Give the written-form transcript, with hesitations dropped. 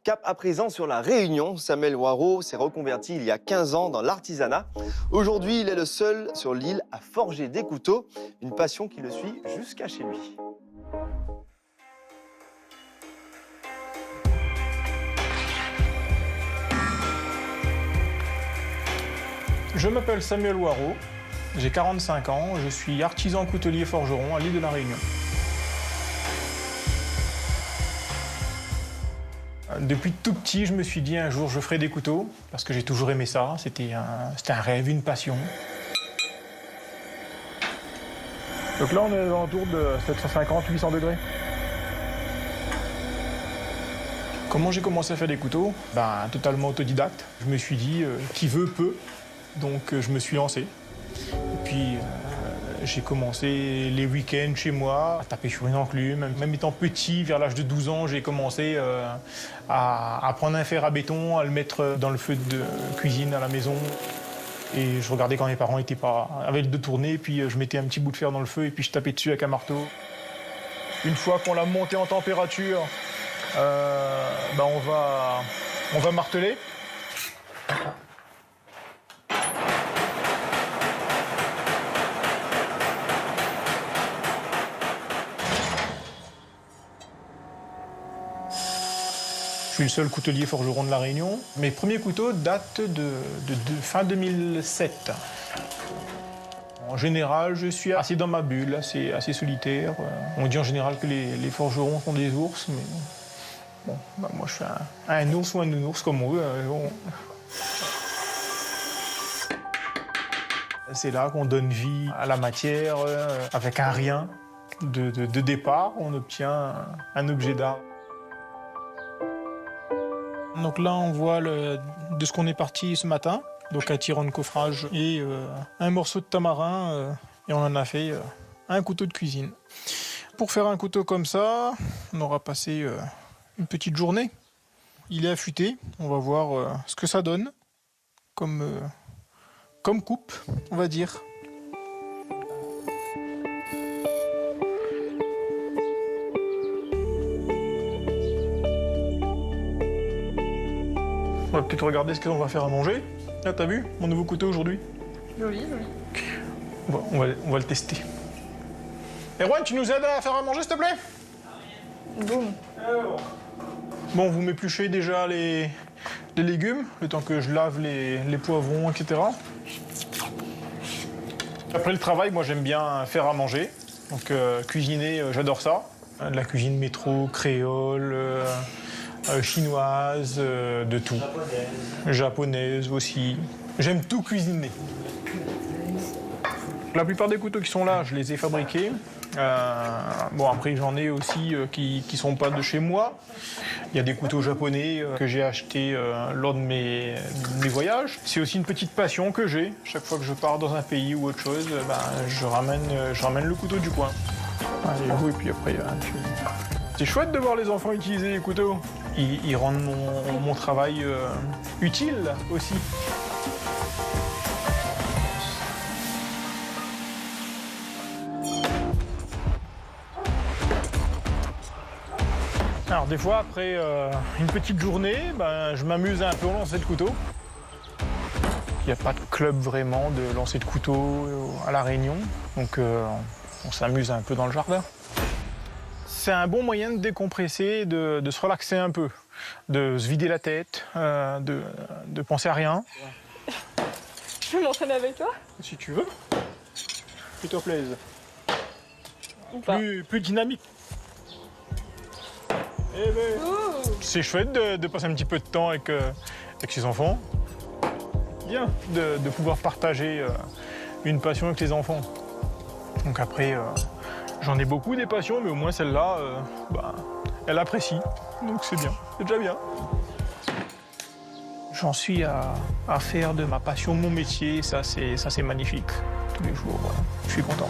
Cap à présent sur la Réunion. Samuel Waro s'est reconverti il y a 15 ans dans l'artisanat. Aujourd'hui, il est le seul sur l'île à forger des couteaux, une passion qui le suit jusqu'à chez lui. Je m'appelle Samuel Waro, j'ai 45 ans, je suis artisan coutelier forgeron à l'île de la Réunion. Depuis tout petit, je me suis dit un jour je ferai des couteaux, parce que j'ai toujours aimé ça, c'était un rêve, une passion. Donc là on est autour de 750-800 degrés. Comment j'ai commencé à faire des couteaux? Totalement autodidacte. Je me suis dit qui veut peut, donc je me suis lancé. Et puis j'ai commencé les week-ends chez moi, à taper sur une enclume. Même étant petit, vers l'âge de 12 ans, j'ai commencé à prendre un fer à béton, à le mettre dans le feu de cuisine à la maison. Et je regardais quand mes parents avaient le dos tourné, puis je mettais un petit bout de fer dans le feu et puis je tapais dessus avec un marteau. Une fois qu'on l'a monté en température, on va marteler. Je suis le seul coutelier forgeron de la Réunion. Mes premiers couteaux datent de fin 2007. En général, je suis assez dans ma bulle, assez solitaire. On dit en général que les forgerons sont des ours, mais bon, moi je suis un ours ou un nounours comme on veut. C'est là qu'on donne vie à la matière. Avec un rien de départ, on obtient un objet d'art. Donc là, on voit de ce qu'on est parti ce matin. Donc un tirant de coffrage et un morceau de tamarin. Et on en a fait un couteau de cuisine. Pour faire un couteau comme ça, on aura passé une petite journée. Il est affûté. On va voir ce que ça donne comme coupe, on va dire. On va peut-être regarder ce qu'on va faire à manger. Là, t'as vu mon nouveau couteau aujourd'hui? Joli, joli. On va le tester. Erwan, tu nous aides à faire à manger, s'il te plaît? Boum. Bon, vous m'épluchez déjà les légumes, le temps que je lave les poivrons, etc. Après le travail, moi, j'aime bien faire à manger. Donc, cuisiner, j'adore ça. De la cuisine métro, créole... chinoise, de tout. Japonaise aussi. J'aime tout cuisiner. La plupart des couteaux qui sont là, je les ai fabriqués. Après, j'en ai aussi qui sont pas de chez moi. Il y a des couteaux japonais que j'ai achetés lors de mes voyages. C'est aussi une petite passion que j'ai. Chaque fois que je pars dans un pays ou autre chose, je ramène le couteau du coin. Allez, et puis après, c'est chouette de voir les enfants utiliser les couteaux. Ils rendent mon travail utile aussi. Alors des fois, après une petite journée, je m'amuse un peu au lancer de couteau. Il n'y a pas de club vraiment de lancer de couteau à La Réunion, donc on s'amuse un peu dans le jardin. C'est un bon moyen de décompresser, de se relaxer un peu, de se vider la tête, de penser à rien. Je peux m'entraîner avec toi? Si tu veux. Fais-toi plaisir. Ou pas? Plus dynamique. C'est chouette de passer un petit peu de temps avec ses enfants. Bien de pouvoir partager une passion avec les enfants. Donc après... J'en ai beaucoup des passions, mais au moins celle-là, elle apprécie. Donc c'est bien, c'est déjà bien. J'en suis à faire de ma passion mon métier, ça c'est magnifique. Tous les jours, je suis content.